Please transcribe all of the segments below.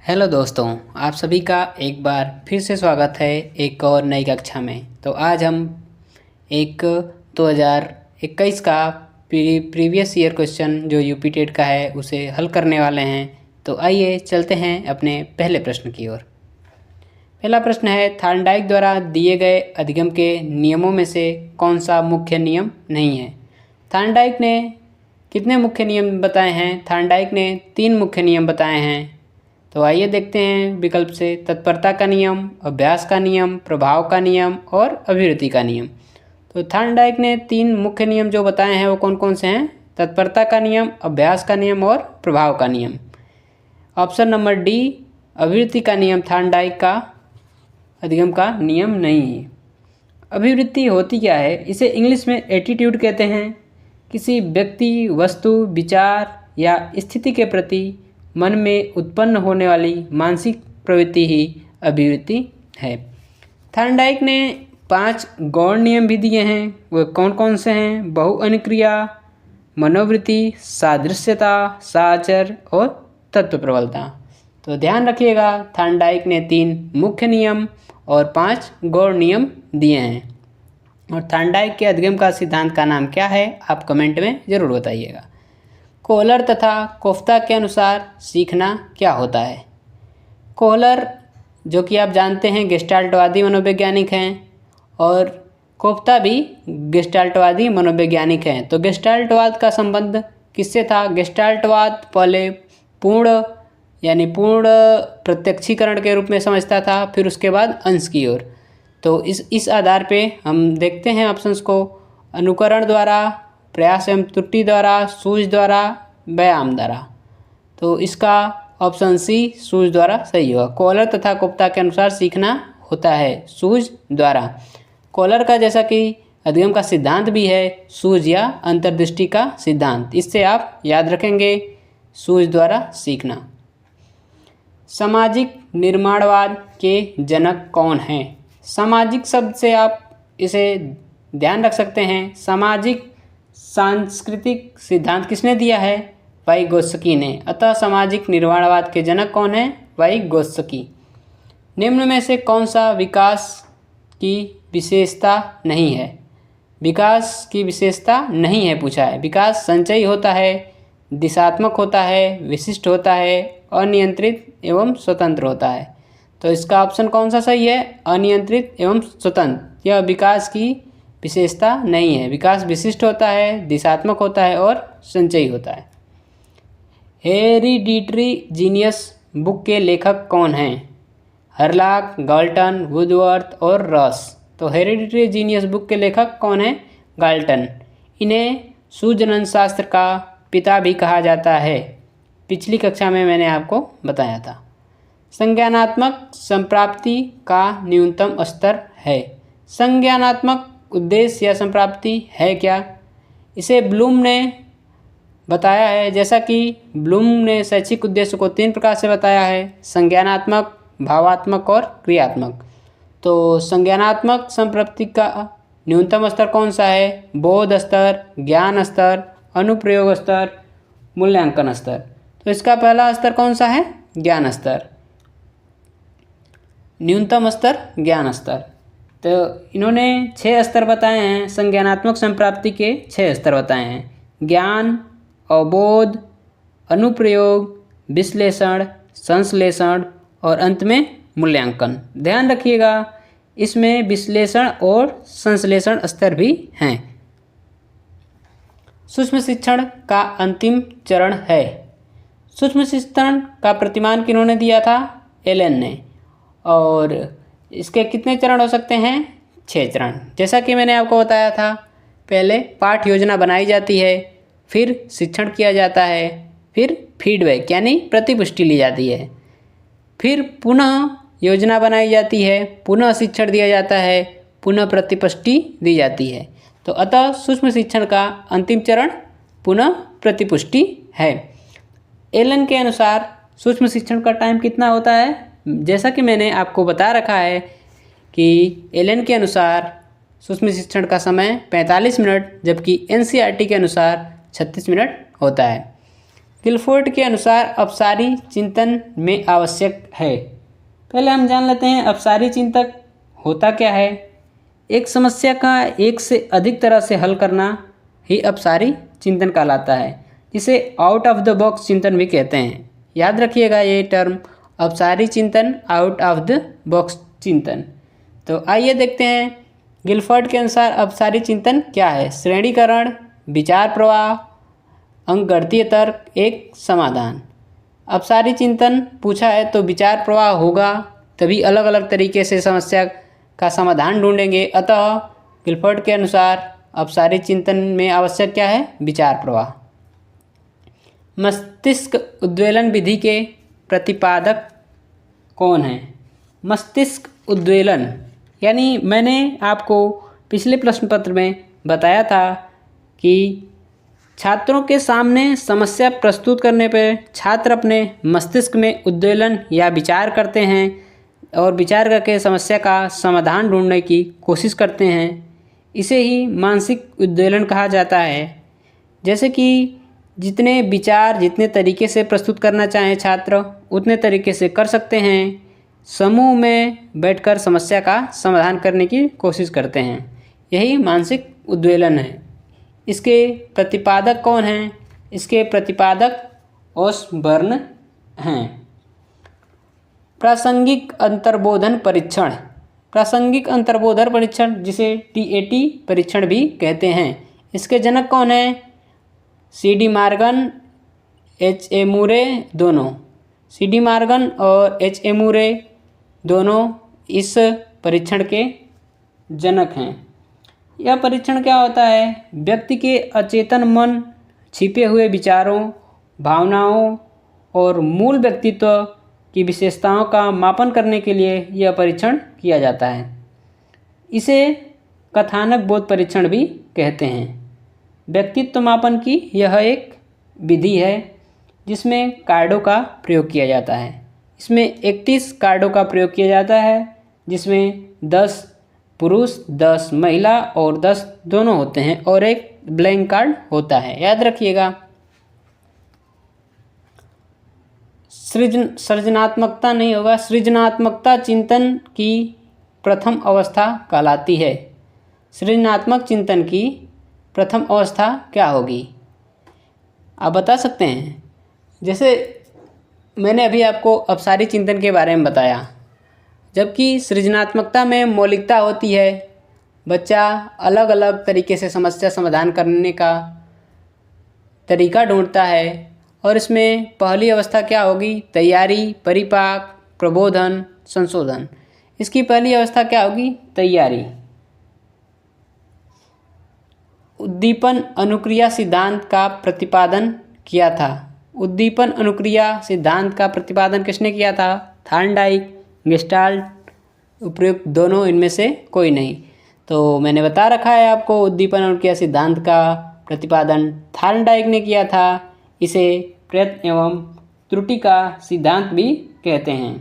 Hello दोस्तों, आप सभी का एक बार फिर से स्वागत है एक और नई कक्षा में। तो आज हम एक 2021 का प्रीवियस ईयर क्वेश्चन जो यूपी टेट का है उसे हल करने वाले हैं। तो आइए चलते हैं अपने पहले प्रश्न की ओर। पहला प्रश्न है, थार्नडाइक द्वारा दिए गए अधिगम के नियमों में से कौन सा मुख्य नियम नहीं है। थार्नडाइक ने कितने मुख्य नियम बताए हैं? थार्नडाइक ने 3 मुख्य नियम बताए हैं। तो आइए देखते हैं विकल्प से। तत्परता का नियम, अभ्यास का नियम, प्रभाव का नियम और अभिवृत्ति का नियम। तो थार्नडाइक ने 3 मुख्य नियम जो बताए हैं वो कौन कौन से हैं? तत्परता का नियम, अभ्यास का नियम और प्रभाव का नियम। ऑप्शन नंबर डी, अभिवृत्ति का नियम थार्नडाइक का अधिगम का नियम नहीं है। अभिवृत्ति होती क्या है? इसे इंग्लिश में एटीट्यूड कहते हैं। किसी व्यक्ति, वस्तु, विचार या स्थिति के प्रति मन में उत्पन्न होने वाली मानसिक प्रवृत्ति ही अभिवृत्ति है। थार्नडाइक ने 5 गौण नियम भी दिए हैं। वो कौन कौन से हैं? बहुअनुक्रिया, मनोवृत्ति, सादृश्यता, साचर और तत्व प्रबलता। तो ध्यान रखिएगा, थार्नडाइक ने 3 मुख्य नियम और 5 गौण नियम दिए हैं। और थार्नडाइक के अधिगम का सिद्धांत का नाम क्या है? आप कमेंट में ज़रूर बताइएगा। कोहलर तथा कोफ्ता के अनुसार सीखना क्या होता है? कोहलर, जो कि आप जानते हैं, गेस्टाल्टवादी मनोवैज्ञानिक हैं और कोफ्ता भी गेस्टाल्टवादी मनोवैज्ञानिक हैं। तो गेस्टाल्टवाद का संबंध किससे था? गेस्टाल्टवाद पहले पूर्ण प्रत्यक्षीकरण के रूप में समझता था, फिर उसके बाद अंश की ओर। तो इस आधार पे हम देखते हैं ऑप्शंस को। अनुकरण द्वारा, प्रयास एवं त्रुटि द्वारा, सूझ द्वारा, व्यायाम द्वारा। तो इसका ऑप्शन सी, सूझ द्वारा सही होगा। कोहलर तथा कोफ्ता के अनुसार सीखना होता है सूझ द्वारा। कोहलर का जैसा कि अधिगम का सिद्धांत भी है सूझ या अंतर्दृष्टि का सिद्धांत। इससे आप याद रखेंगे, सूझ द्वारा सीखना। सामाजिक निर्माणवाद के जनक कौन हैं? सामाजिक शब्द से आप इसे ध्यान रख सकते हैं। सामाजिक सांस्कृतिक सिद्धांत किसने दिया है? वाइगोत्स्की ने। अतः सामाजिक निर्माणवाद के जनक कौन है? वाइगोत्स्की। निम्न में से कौन सा विकास की विशेषता नहीं है? विकास की विशेषता नहीं है पूछा है। विकास संचयी होता है, दिशात्मक होता है, विशिष्ट होता है, अनियंत्रित एवं स्वतंत्र होता है। तो इसका ऑप्शन कौन सा सही है? अनियंत्रित एवं स्वतंत्र। यह विकास की विशेषता नहीं है। विकास विशिष्ट होता है, दिशात्मक होता है और संचयी होता है। हेरिडिटरी जीनियस बुक के लेखक कौन हैं? हरलॉक, गाल्टन, वुडवर्थ और रॉस। तो हेरिडिटरी जीनियस बुक के लेखक कौन हैं? गाल्टन। इन्हें सूजनन शास्त्र का पिता भी कहा जाता है। पिछली कक्षा में मैंने आपको बताया था। संज्ञानात्मक संप्राप्ति का न्यूनतम स्तर है। संज्ञानात्मक उद्देश्य या संप्राप्ति है क्या? इसे ब्लूम ने बताया है। जैसा कि ब्लूम ने शैक्षिक उद्देश्य को 3 प्रकार से बताया है: संज्ञानात्मक, भावात्मक और क्रियात्मक। तो संज्ञानात्मक संप्राप्ति का न्यूनतम स्तर कौन सा है? बोध स्तर, ज्ञान स्तर, अनुप्रयोग स्तर, मूल्यांकन स्तर। तो इसका पहला स्तर कौन सा है? ज्ञान स्तर। न्यूनतम स्तर ज्ञान स्तर। तो इन्होंने 6 स्तर बताए हैं। संज्ञानात्मक संप्राप्ति के 6 स्तर बताए हैं: ज्ञान, अवबोध, अनुप्रयोग, विश्लेषण, संश्लेषण और अंत में मूल्यांकन। ध्यान रखिएगा, इसमें विश्लेषण और संश्लेषण स्तर भी हैं। सूक्ष्म शिक्षण का अंतिम चरण है। सूक्ष्म शिक्षण का प्रतिमान किन्होंने दिया था? एलन ने। और इसके कितने चरण हो सकते हैं? 6 चरण। जैसा कि मैंने आपको बताया था, पहले पाठ योजना बनाई जाती है, फिर शिक्षण किया जाता है, फिर फीडबैक यानी प्रतिपुष्टि ली जाती है, फिर पुनः योजना बनाई जाती है, पुनः शिक्षण दिया जाता है, पुनः प्रतिपुष्टि दी जाती है। तो अतः सूक्ष्म शिक्षण का अंतिम चरण पुनः प्रतिपुष्टि है। एलन के अनुसार सूक्ष्म शिक्षण का टाइम कितना होता है? जैसा कि मैंने आपको बता रखा है कि एलन के अनुसार सूक्ष्म शिक्षण का समय 45 मिनट, जबकि एनसीईआरटी के अनुसार 36 मिनट होता है। गिलफोर्ड के अनुसार अपसारी चिंतन में आवश्यक है। पहले हम जान लेते हैं अपसारी चिंतक होता क्या है। एक समस्या का एक से अधिक तरह से हल करना ही अपसारी चिंतन कहलाता है, जिसे आउट ऑफ द बॉक्स चिंतन भी कहते हैं। याद रखिएगा ये टर्म, अपसारी चिंतन, आउट ऑफ द बॉक्स चिंतन। तो आइए देखते हैं गिलफोर्ड के अनुसार अपसारी चिंतन क्या है। श्रेणीकरण, विचार प्रवाह, अंकगणितीय तर्क, एक समाधान। अपसारी चिंतन पूछा है तो विचार प्रवाह होगा, तभी अलग अलग तरीके से समस्या का समाधान ढूंढेंगे। अतः गिलफोर्ड के अनुसार अपसारी चिंतन में आवश्यक क्या है? विचार प्रवाह। मस्तिष्क उद्वेलन विधि के प्रतिपादक कौन है? मस्तिष्क उद्वेलन यानी मैंने आपको पिछले प्रश्न पत्र में बताया था कि छात्रों के सामने समस्या प्रस्तुत करने पर छात्र अपने मस्तिष्क में उद्वेलन या विचार करते हैं और विचार करके समस्या का समाधान ढूंढने की कोशिश करते हैं। इसे ही मानसिक उद्वेलन कहा जाता है। जैसे कि जितने विचार जितने तरीके से प्रस्तुत करना चाहें छात्र उतने तरीके से कर सकते हैं। समूह में बैठकर समस्या का समाधान करने की कोशिश करते हैं, यही मानसिक उद्वेलन है। इसके प्रतिपादक कौन हैं? इसके प्रतिपादक ओसबर्न हैं। प्रासंगिक अंतर्बोधन परीक्षण, प्रासंगिक अंतर्बोधन परीक्षण जिसे TAT परीक्षण भी कहते हैं, इसके जनक कौन हैं? CD मॉर्गन, HA मूरे दोनों। CD मॉर्गन और HA मूरे दोनों इस परीक्षण के जनक हैं। यह परीक्षण क्या होता है? व्यक्ति के अचेतन मन, छिपे हुए विचारों, भावनाओं और मूल व्यक्तित्व की विशेषताओं का मापन करने के लिए यह परीक्षण किया जाता है। इसे कथानक बोध परीक्षण भी कहते हैं। व्यक्तित्व मापन की यह एक विधि है जिसमें कार्डों का प्रयोग किया जाता है। इसमें 31 कार्डों का प्रयोग किया जाता है, जिसमें 10 पुरुष, 10 महिला और 10 दोनों होते हैं और एक ब्लैंक कार्ड होता है। याद रखिएगा। सृजनात्मकता नहीं होगा, सृजनात्मकता चिंतन की प्रथम अवस्था कहलाती है। सृजनात्मक चिंतन की प्रथम अवस्था क्या होगी? आप बता सकते हैं? जैसे मैंने अभी आपको अपसारी चिंतन के बारे में बताया, जबकि सृजनात्मकता में मौलिकता होती है। बच्चा अलग अलग तरीके से समस्या समाधान करने का तरीका ढूंढता है और इसमें पहली अवस्था क्या होगी? तैयारी, परिपाक, प्रबोधन, संशोधन। इसकी पहली अवस्था क्या होगी? तैयारी। उद्दीपन अनुक्रिया सिद्धांत का प्रतिपादन किया था। उद्दीपन अनुक्रिया सिद्धांत का प्रतिपादन किसने किया था? थॉर्नडाइक, गेस्टाल्ट, उपयुक्त दोनों, इनमें से कोई नहीं। तो मैंने बता रखा है आपको, उद्दीपन अनुक्रिया सिद्धांत का प्रतिपादन थॉर्नडाइक ने किया था। इसे प्रयत्न एवं त्रुटि का सिद्धांत भी कहते हैं।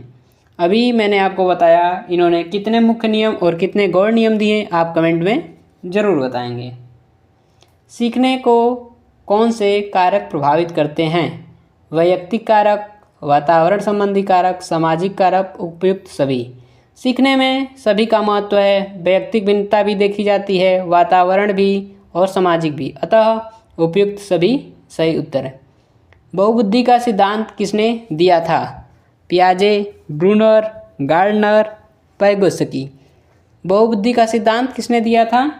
अभी मैंने आपको बताया इन्होंने कितने मुख्य नियम और कितने गौण नियम दिए, आप कमेंट में ज़रूर बताएंगे। सीखने को कौन से कारक प्रभावित करते हैं? वैयक्तिक कारक, वातावरण संबंधी कारक, सामाजिक कारक, उपयुक्त सभी। सीखने में सभी का महत्व है। वैयक्तिक भिन्नता भी देखी जाती है, वातावरण भी और सामाजिक भी, अतः उपयुक्त सभी सही उत्तर है। बहुबुद्धि का सिद्धांत किसने दिया था? पियाजे, ब्रूनर, गार्डनर, पैगोस्की। बहुबुद्धि का सिद्धांत किसने दिया था?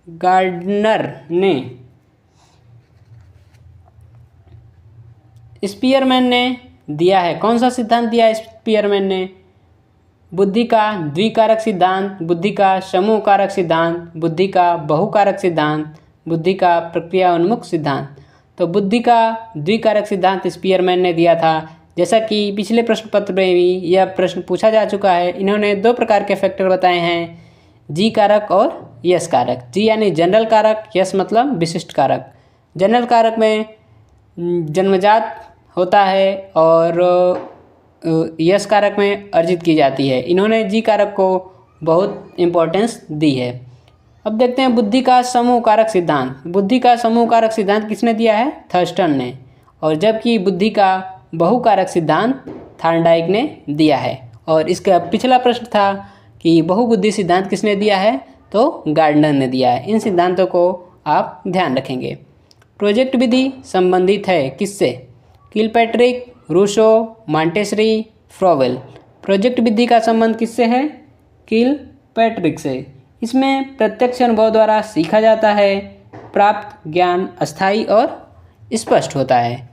गार्डनर ने। स्पीयरमैन ने दिया है। कौन सा सिद्धांत दिया है स्पीयरमैन ने? बुद्धि का द्विकारक सिद्धांत, बुद्धि का समूह कारक सिद्धांत, बुद्धि का बहुकारक सिद्धांत, बुद्धि का प्रक्रिया उन्मुख सिद्धांत। तो बुद्धि का द्विकारक सिद्धांत स्पीयरमैन ने दिया था। जैसा कि पिछले प्रश्न पत्र में भी यह प्रश्न पूछा जा चुका है। इन्होंने 2 प्रकार के फैक्टर बताए हैं, जी कारक और यस कारक। जी यानी जनरल कारक, यस मतलब विशिष्ट कारक। जनरल कारक में जन्मजात होता है और यस कारक में अर्जित की जाती है। इन्होंने जी कारक को बहुत इम्पोर्टेंस दी है। अब देखते हैं बुद्धि का समूह कारक सिद्धांत। बुद्धि का समूह कारक सिद्धांत किसने दिया है? थर्स्टन ने। और जबकि बुद्धि का बहुकारक सिद्धांत थॉर्नडाइक ने दिया है। और इसका पिछला प्रश्न था कि बहुबुद्धि सिद्धांत किसने दिया है, तो गार्डनर ने दिया है। इन सिद्धांतों को आप ध्यान रखेंगे। प्रोजेक्ट विधि संबंधित है किससे? Kilpatrick, Rousseau, Montessori, Froebel. Project विधि का संबंध किससे है? किलपैट्रिक से। इसमें प्रत्यक्ष अनुभव द्वारा सीखा जाता है, प्राप्त ज्ञान अस्थायी और स्पष्ट होता है।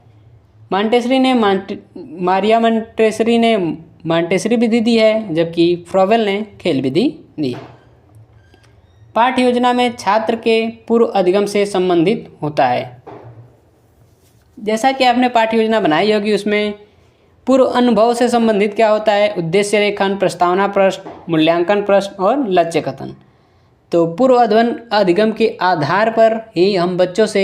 मारिया मॉन्टेसरी ने मॉन्टेसरी विधि दी है, जबकि फ्रोवेल ने खेल विधि दी। पाठ योजना में छात्र के पूर्व अधिगम से संबंधित होता है। जैसा कि आपने पाठ योजना बनाई होगी, उसमें पूर्व अनुभव से संबंधित क्या होता है? उद्देश्य रेखन, प्रस्तावना प्रश्न, मूल्यांकन प्रश्न और लक्ष्य कथन। तो पूर्व अधिगम के आधार पर ही हम बच्चों से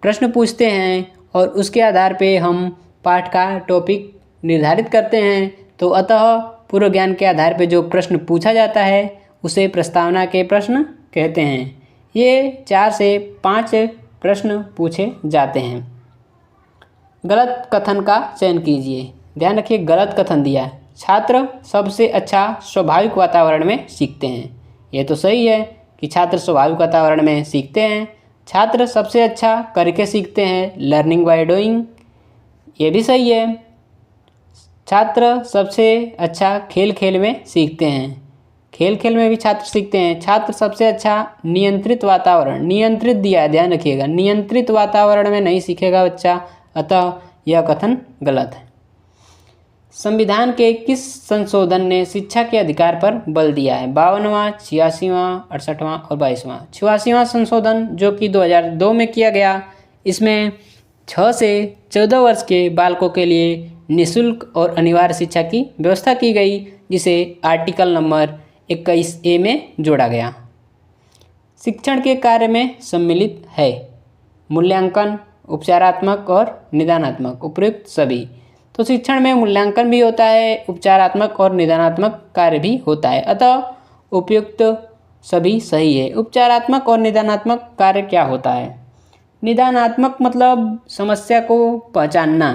प्रश्न पूछते हैं और उसके आधार पे हम पाठ का टॉपिक निर्धारित करते हैं। तो अतः पूर्व ज्ञान के आधार पे जो प्रश्न पूछा जाता है उसे प्रस्तावना के प्रश्न कहते हैं। ये 4 से 5 प्रश्न पूछे जाते हैं। गलत कथन का चयन कीजिए। ध्यान रखिए, गलत कथन दिया है, छात्र सबसे अच्छा स्वाभाविक वातावरण में सीखते हैं। ये तो सही है कि छात्र स्वाभाविक वातावरण में सीखते हैं। छात्र सबसे अच्छा करके सीखते हैं, लर्निंग बाय डूइंग। ये भी सही है। छात्र सबसे अच्छा खेल खेल में सीखते हैं, खेल खेल में भी छात्र सीखते हैं। छात्र सबसे अच्छा नियंत्रित वातावरण, नियंत्रित दिया है, ध्यान रखिएगा, नियंत्रित वातावरण में नहीं सीखेगा बच्चा, अतः यह कथन गलत है। संविधान के किस संशोधन ने शिक्षा के अधिकार पर बल दिया है? 52वां, 86वां, 68वां और 22वां। 86वां संशोधन जो कि 2002 में किया गया, इसमें 6 से 14 वर्ष के बालकों के लिए निःशुल्क और अनिवार्य शिक्षा की व्यवस्था की गई, जिसे आर्टिकल नंबर 21A में जोड़ा गया। शिक्षण के कार्य में सम्मिलित है मूल्यांकन, उपचारात्मक और निदानात्मक, उपयुक्त सभी। तो शिक्षण में मूल्यांकन भी होता है, उपचारात्मक और निदानात्मक कार्य भी होता है, अतः उपयुक्त सभी सही है। उपचारात्मक और निदानात्मक कार्य क्या होता है? निदानात्मक मतलब समस्या को पहचानना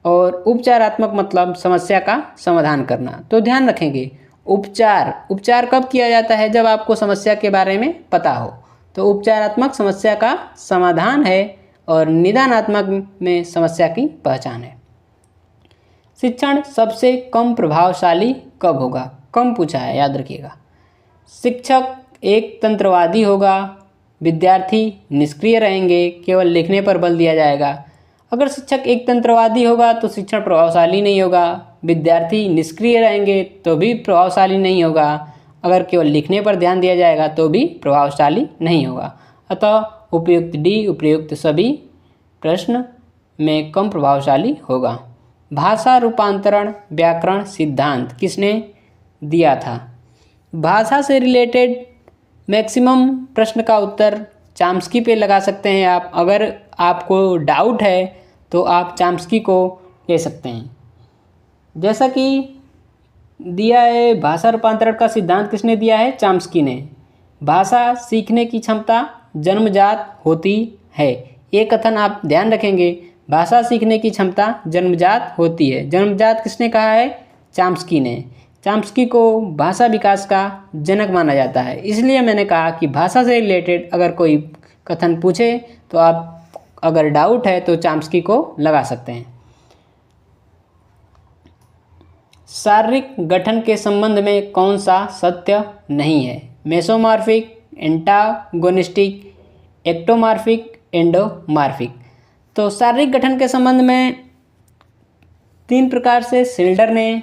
और उपचारात्मक मतलब समस्या का समाधान करना। तो ध्यान रखेंगे, उपचार कब किया जाता है? जब आपको समस्या के बारे में पता हो। तो उपचारात्मक समस्या का समाधान है और निदानात्मक में समस्या की पहचान है। शिक्षण सबसे कम प्रभावशाली कब होगा? कम पूछा है, याद रखिएगा। शिक्षक एक तंत्रवादी होगा, विद्यार्थी निष्क्रिय रहेंगे, केवल लिखने पर बल दिया जाएगा। अगर शिक्षक एक तंत्रवादी होगा तो शिक्षण प्रभावशाली नहीं होगा, विद्यार्थी निष्क्रिय रहेंगे तो भी प्रभावशाली नहीं होगा, अगर केवल लिखने पर ध्यान दिया जाएगा तो भी प्रभावशाली नहीं होगा। अतः उपयुक्त डी, उपयुक्त सभी प्रश्न में कम प्रभावशाली होगा। भाषा रूपांतरण व्याकरण सिद्धांत किसने दिया था? भाषा से रिलेटेड मैक्सिमम प्रश्न का उत्तर चाम्स्की पे लगा सकते हैं आप। अगर आपको डाउट है तो आप चाम्स्की को ले सकते हैं। जैसा कि दिया है, भाषा रूपांतरण का सिद्धांत किसने दिया है? चाम्स्की ने। भाषा सीखने की क्षमता जन्मजात होती है, ये कथन आप ध्यान रखेंगे। भाषा सीखने की क्षमता जन्मजात होती है। जन्मजात किसने कहा है? चाम्स्की ने। चाम्स्की को भाषा विकास का जनक माना जाता है। इसलिए मैंने कहा कि भाषा से रिलेटेड अगर कोई कथन पूछे तो आप अगर डाउट है तो चाम्स्की को लगा सकते हैं। शारीरिक गठन के संबंध में कौन सा सत्य नहीं है? Mesomorphic, antagonistic, ectomorphic, endomorphic. तो शारीरिक गठन के संबंध में 3 प्रकार से शिल्डर ने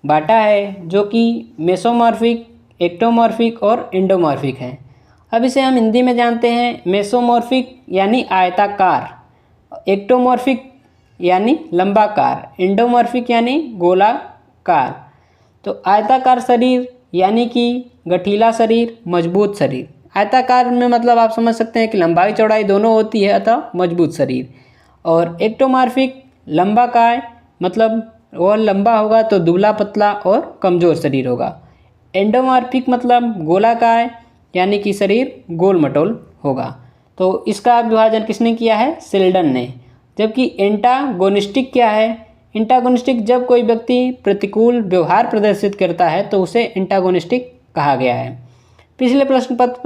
बांटा है, जो कि मेसोमॉर्फिक, एक्टोमॉर्फिक और एंडोमॉर्फिक है। अब इसे हम हिंदी में जानते हैं। मेसोमॉर्फिक यानी आयताकार, एक्टोमॉर्फिक यानी लंबाकार, एंडोमॉर्फिक यानी गोलाकार। तो आयताकार शरीर यानी कि गठीला शरीर, मजबूत शरीर। आयताकार में मतलब आप समझ सकते हैं कि लंबाई चौड़ाई दोनों होती है, अतः मजबूत शरीर। और एक्टोमॉर्फिक लंबाकाय मतलब वह लंबा होगा तो दुबला पतला और कमज़ोर शरीर होगा। एंडोमॉर्फिक मतलब गोलाकाय यानी कि शरीर गोल मटोल होगा। तो इसका विभाजन किसने किया है? शेल्डन ने। जबकि एंटागोनिस्टिक क्या है? एंटागोनिस्टिक जब कोई व्यक्ति प्रतिकूल व्यवहार प्रदर्शित करता है तो उसे एंटागोनिस्टिक कहा गया है। पिछले प्रश्न पत्र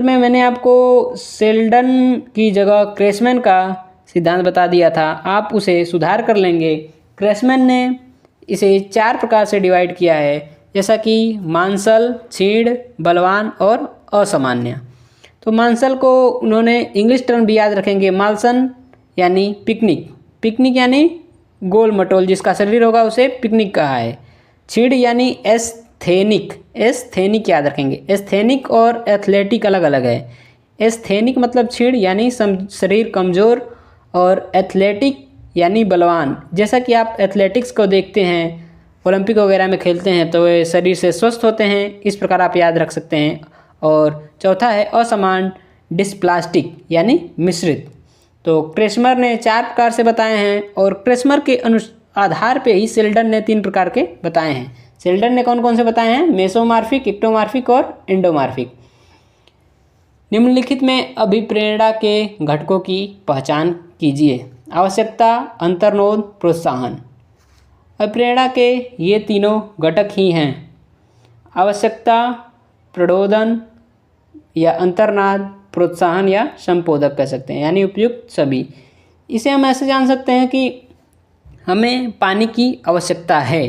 में मैंने आपको शेल्डन की जगह क्रेसमैन का सिद्धांत बता दिया था। आप उसे सुधार कर लेंगे। क्रेसमैन ने इसे 4 प्रकार से डिवाइड किया है, जैसा कि मांसल, क्षीण, बलवान और असामान्य। तो मांसल को उन्होंने इंग्लिश टर्म भी याद रखेंगे, माल्सन यानी पिकनिक, पिकनिक यानी गोल मटोल जिसका शरीर होगा उसे पिकनिक कहा है। क्षीण यानी एस्थेनिक, एस्थेनिक याद रखेंगे। एस्थेनिक और एथलेटिक अलग अलग है। एस्थेनिक मतलब क्षीण यानी शरीर कमज़ोर, और एथलेटिक यानी बलवान। जैसा कि आप एथलेटिक्स को देखते हैं, ओलंपिक वगैरह में खेलते हैं तो वे शरीर से स्वस्थ होते हैं, इस प्रकार आप याद रख सकते हैं। और चौथा है असमान, डिस्प्लास्टिक यानी मिश्रित। तो क्रेस्मर ने 4 प्रकार से बताए हैं, और क्रेस्मर के आधार पे ही शेल्डन ने 3 प्रकार के बताए हैं। शेल्डन ने कौन कौन से बताए हैं? मेसोमॉर्फिक, एक्टोमॉर्फिक और एंडोमॉर्फिक। निम्नलिखित में अभिप्रेरणा के घटकों की पहचान कीजिए। आवश्यकता, अंतर्नोद, प्रोत्साहन। अभिप्रेरणा के ये तीनों घटक ही हैं। आवश्यकता, प्रणोदन या अंतर्नाद, प्रोत्साहन या संपोधक कह सकते हैं, यानी उपयुक्त सभी। इसे हम ऐसे जान सकते हैं कि हमें पानी की आवश्यकता है,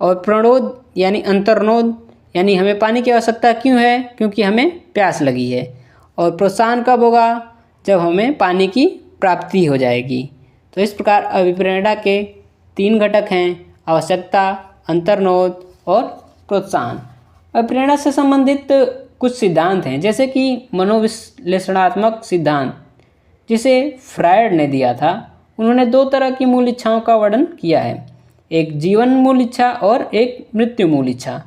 और प्रणोद यानी अंतर्नोद यानी हमें पानी की आवश्यकता क्यों है? क्योंकि हमें प्यास लगी है। और प्रोत्साहन कब होगा? जब हमें पानी की प्राप्ति हो जाएगी। तो इस प्रकार अभिप्रेरणा के 3 घटक हैं, आवश्यकता, अंतर्नोद और प्रोत्साहन। अभिप्रेरणा से संबंधित कुछ सिद्धांत हैं, जैसे कि मनोविश्लेषणात्मक सिद्धांत, जिसे फ्रायड ने दिया था। उन्होंने 2 तरह की मूल इच्छाओं का वर्णन किया है, एक जीवन मूल इच्छा और एक मृत्यु मूल इच्छा।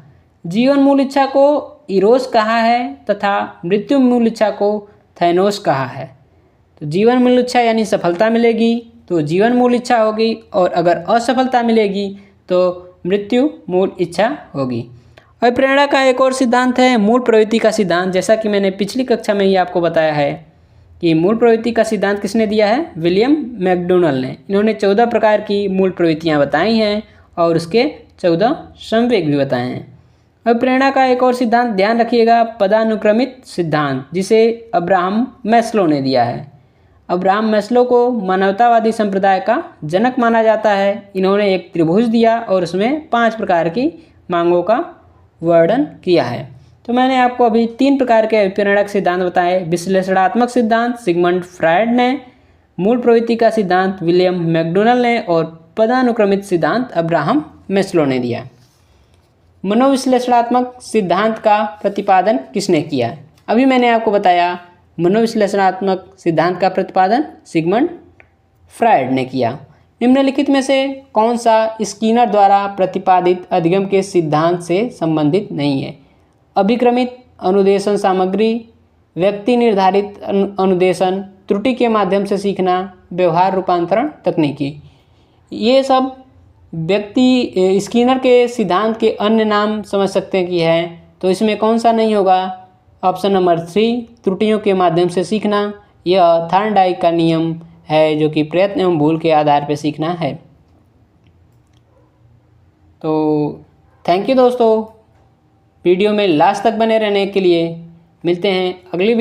जीवन मूल इच्छा को इरोस कहा है तथा मृत्यु मूल इच्छा को थैनोस कहा है। तो जीवन मूल इच्छा यानी सफलता मिलेगी तो जीवन मूल इच्छा होगी, और अगर असफलता मिलेगी तो मृत्यु मूल इच्छा होगी। अभिप्रेरणा का एक और सिद्धांत है मूल प्रवृत्ति का सिद्धांत। जैसा कि मैंने पिछली कक्षा में ही आपको बताया है कि मूल प्रवृत्ति का सिद्धांत किसने दिया है? विलियम मैकडोनल ने। इन्होंने 14 प्रकार की मूल प्रवृत्तियाँ बताई हैं और उसके 14 संवेग भी बताए हैं। अभिप्रेरणा का एक और सिद्धांत ध्यान रखिएगा, पदानुक्रमित सिद्धांत, जिसे अब्राहम मैस्लो ने दिया है। अब्राहम मैस्लो को मानवतावादी संप्रदाय का जनक माना जाता है। इन्होंने एक त्रिभुज दिया और उसमें 5 प्रकार की मांगों का वर्णन किया है। तो मैंने आपको अभी 3 प्रकार के अभिप्रेरणा के सिद्धांत बताए। विश्लेषणात्मक सिद्धांत सिगमंड फ्रायड ने, मूल प्रवृत्ति का सिद्धांत विलियम मैकडोनल ने, और पदानुक्रमित सिद्धांत अब्राहम मैस्लो ने दिया। मनोविश्लेषणात्मक सिद्धांत का प्रतिपादन किसने किया? अभी मैंने आपको बताया मनोविश्लेषणात्मक सिद्धांत का प्रतिपादन सिगमंड फ्रायड ने किया। निम्नलिखित में से कौन सा स्किनर द्वारा प्रतिपादित अधिगम के सिद्धांत से संबंधित नहीं है? अभिक्रमित अनुदेशन सामग्री, व्यक्ति निर्धारित अनुदेशन, त्रुटि के माध्यम से सीखना, व्यवहार रूपांतरण तकनीकी। ये सब व्यक्ति स्किनर के सिद्धांत के अन्य नाम समझ सकते हैं कि है, तो इसमें कौन सा नहीं होगा? ऑप्शन नंबर 3, त्रुटियों के माध्यम से सीखना। यह थॉर्नडाइक का नियम है, जो कि प्रयत्न एवं भूल के आधार पर सीखना है। तो थैंक यू दोस्तों, वीडियो में लास्ट तक बने रहने के लिए। मिलते हैं अगली